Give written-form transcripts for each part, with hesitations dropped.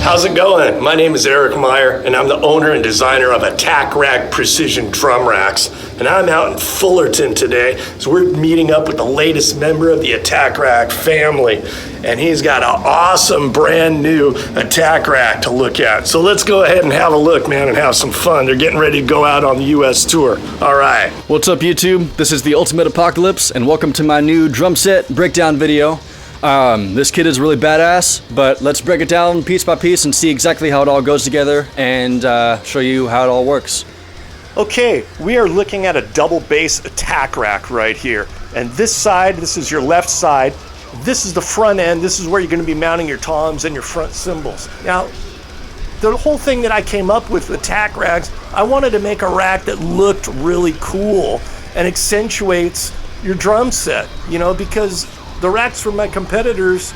How's it going? My name is Eric Meyer, and I'm the owner and designer of Attack Rack Precision Drum Racks. And I'm out in Fullerton today, so we're meeting up with the latest member of the Attack Rack family. And he's got an awesome brand new Attack Rack to look at. So let's go ahead and have a look, man, and have some fun. They're getting ready to go out on the US tour. All right. What's up, YouTube? This is the Ultimate Apocalypse, and welcome to my new drum set breakdown video. This kit is really badass, but let's break it down piece by piece and see exactly how it all goes together and show you how it all works. Okay, we are looking at a double bass attack rack right here. And this side, this is your left side. This is the front end. This is where you're going to be mounting your toms and your front cymbals. Now, the whole thing that I came up with attack racks, I wanted to make a rack that looked really cool and accentuates your drum set, you know, because the racks from my competitors,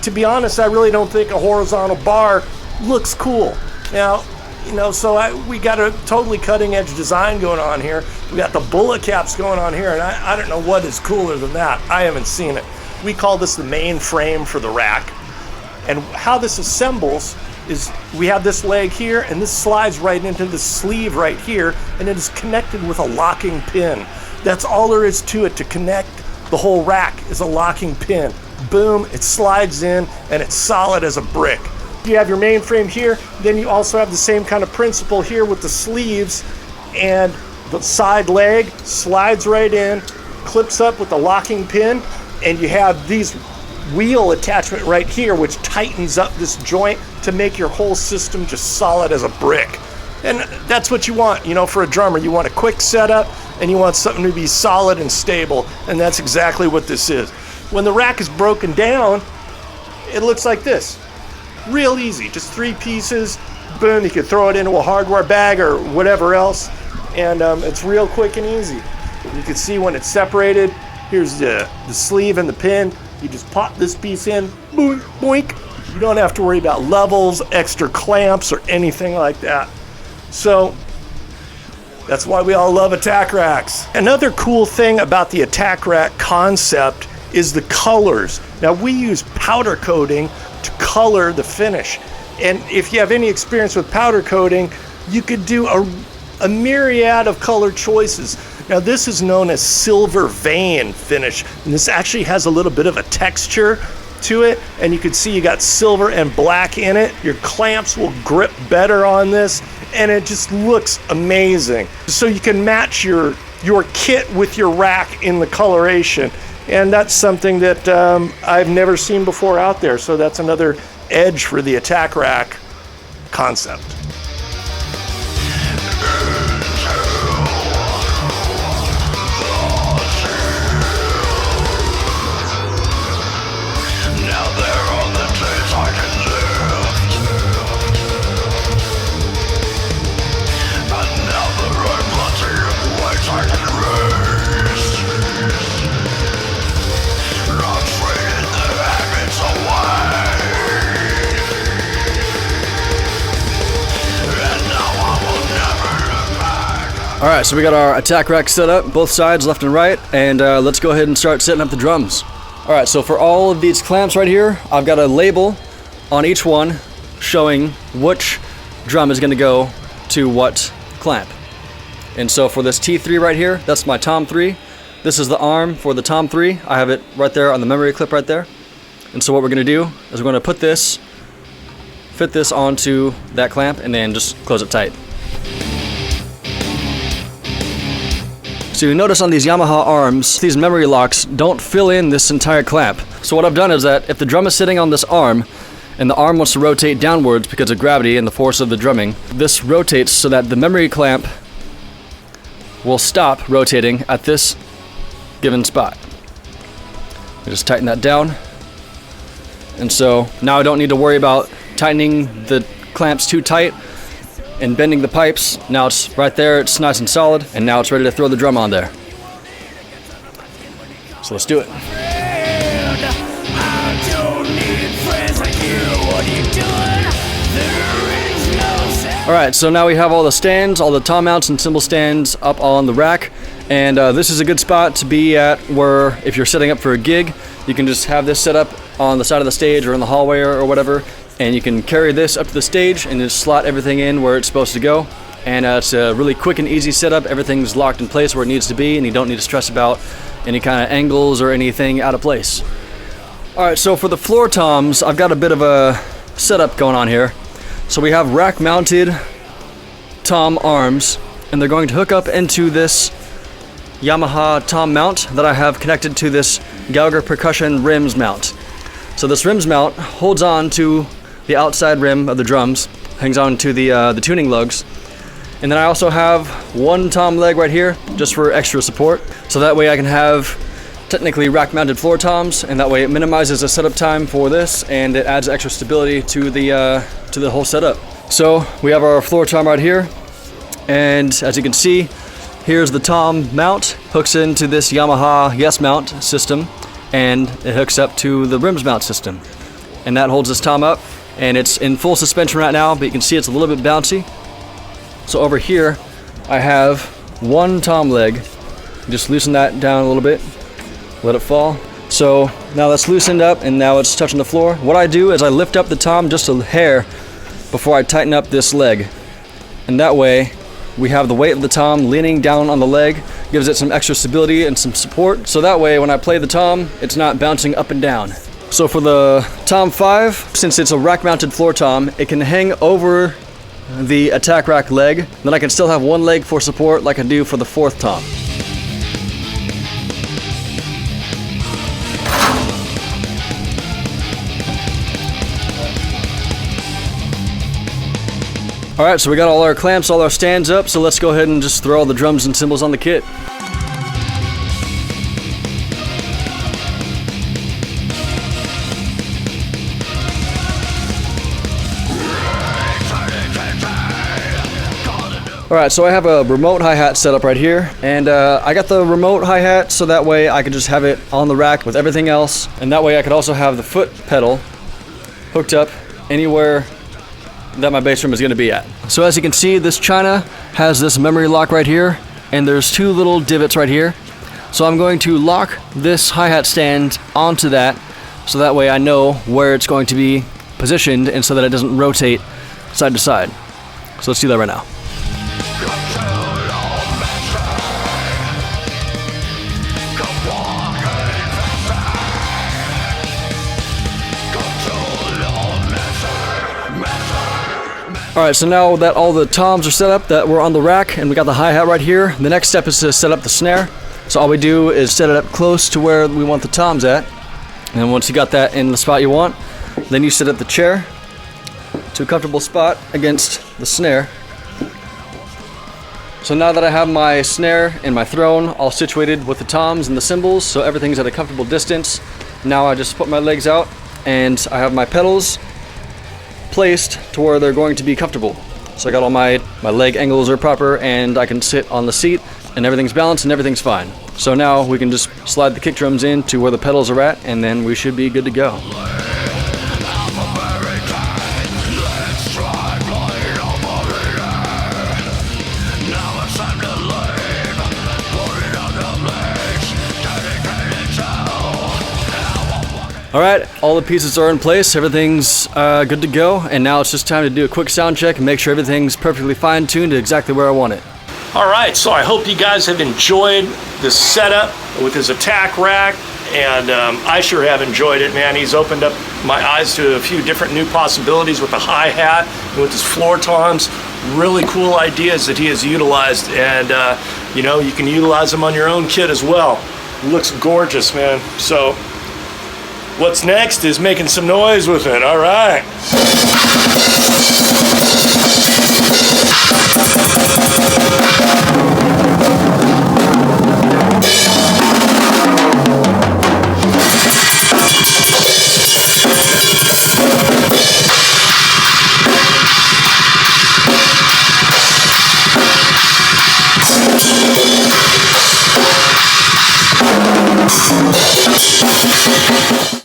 to be honest, I really don't think a horizontal bar looks cool. Now, you know, so we got a totally cutting edge design going on here. We got the bullet caps going on here, and I don't know what is cooler than that. I haven't seen it. We call this the main frame for the rack. And how this assembles is we have this leg here, and this slides right into the sleeve right here, and it is connected with a locking pin. That's all there is to it to connect. The whole rack is a locking pin. Boom, it slides in and it's solid as a brick. You have your main frame here, then you also have the same kind of principle here with the sleeves, and the side leg slides right in, clips up with the locking pin, and you have these wheel attachment right here which tightens up this joint to make your whole system just solid as a brick. And that's what you want, you know, for a drummer. You want a quick setup and you want something to be solid and stable, and that's exactly what this is. When the rack is broken down, it looks like this. Real easy, just 3 pieces, boom, you can throw it into a hardware bag or whatever else, and it's real quick and easy. You can see when it's separated, here's the sleeve and the pin. You just pop this piece in, boink, boink. You don't have to worry about levels, extra clamps, or anything like that. So that's why we all love attack racks. Another cool thing about the attack rack concept is the colors. Now, we use powder coating to color the finish. And if you have any experience with powder coating, you could do a myriad of color choices. Now, this is known as silver vein finish, and this actually has a little bit of a texture to it, and you can see you got silver and black in it. Your clamps will grip better on this, and it just looks amazing. So you can match your kit with your rack in the coloration, and that's something that I've never seen before out there. So that's another edge for the attack rack concept. Alright, so we got our attack rack set up, both sides, left and right, and let's go ahead and start setting up the drums. Alright, so for all of these clamps right here, I've got a label on each one showing which drum is going to go to what clamp. And so for this T3 right here, that's my Tom 3. This is the arm for the Tom 3. I have it right there on the memory clip right there. And so what we're going to do is we're going to put this, fit this onto that clamp, and then just close it tight. So you notice on these Yamaha arms, these memory locks don't fill in this entire clamp. So what I've done is that if the drum is sitting on this arm, and the arm wants to rotate downwards because of gravity and the force of the drumming, this rotates so that the memory clamp will stop rotating at this given spot. I just tighten that down. And so now I don't need to worry about tightening the clamps too tight and bending the pipes. Now it's right there, it's nice and solid, and now it's ready to throw the drum on there. So let's do it. Alright, so now we have all the stands, all the tom mounts and cymbal stands up on the rack, and this is a good spot to be at where if you're setting up for a gig, you can just have this set up on the side of the stage or in the hallway or whatever, and you can carry this up to the stage and just slot everything in where it's supposed to go. And it's a really quick and easy setup. Everything's locked in place where it needs to be, and you don't need to stress about any kind of angles or anything out of place. Alright, so for the floor toms, I've got a bit of a setup going on here. So we have rack mounted tom arms, and they're going to hook up into this Yamaha tom mount that I have connected to this Gallagher Percussion rims mount. So this rims mount holds on to the outside rim of the drums, hangs on to the tuning lugs. And then I also have one tom leg right here just for extra support. So that way I can have technically rack mounted floor toms, and that way it minimizes the setup time for this, and it adds extra stability to the whole setup. So we have our floor tom right here, and as you can see, here's the tom mount, hooks into this Yamaha Yes Mount system, and it hooks up to the rims mount system. And that holds this tom up, and it's in full suspension right now, but you can see it's a little bit bouncy. So over here, I have one tom leg. Just loosen that down a little bit, let it fall. So now that's loosened up, and now it's touching the floor. What I do is I lift up the tom just a hair before I tighten up this leg. And that way, we have the weight of the tom leaning down on the leg, gives it some extra stability and some support. So that way, when I play the tom, it's not bouncing up and down. So for the Tom 5, since it's a rack-mounted floor tom, it can hang over the attack rack leg. Then I can still have one leg for support like I do for the 4th tom. Alright, so we got all our clamps, all our stands up, so let's go ahead and just throw all the drums and cymbals on the kit. Alright, so I have a remote hi-hat set up right here, and I got the remote hi-hat so that way I can just have it on the rack with everything else, and that way I could also have the foot pedal hooked up anywhere that my bass drum is going to be at. So as you can see, this China has this memory lock right here, and there's 2 little divots right here. So I'm going to lock this hi-hat stand onto that, so that way I know where it's going to be positioned and so that it doesn't rotate side to side. So let's do that right now. Alright, so now that all the toms are set up, that we're on the rack, and we got the hi-hat right here, the next step is to set up the snare. So all we do is set it up close to where we want the toms at. And once you got that in the spot you want, then you set up the chair to a comfortable spot against the snare. So now that I have my snare and my throne all situated with the toms and the cymbals, so everything's at a comfortable distance, now I just put my legs out, and I have my pedals placed to where they're going to be comfortable. So I got all my leg angles are proper, and I can sit on the seat, and everything's balanced and everything's fine. So now we can just slide the kick drums in to where the pedals are at, and then we should be good to go. Alright, all the pieces are in place, everything's good to go, and now it's just time to do a quick sound check and make sure everything's perfectly fine-tuned to exactly where I want it. Alright, so I hope you guys have enjoyed this setup with his attack rack, and I sure have enjoyed it, man. He's opened up my eyes to a few different new possibilities with the hi-hat and with his floor toms. Really cool ideas that he has utilized, and you know, you can utilize them on your own kit as well. It looks gorgeous, man. So what's next is making some noise with it. All right.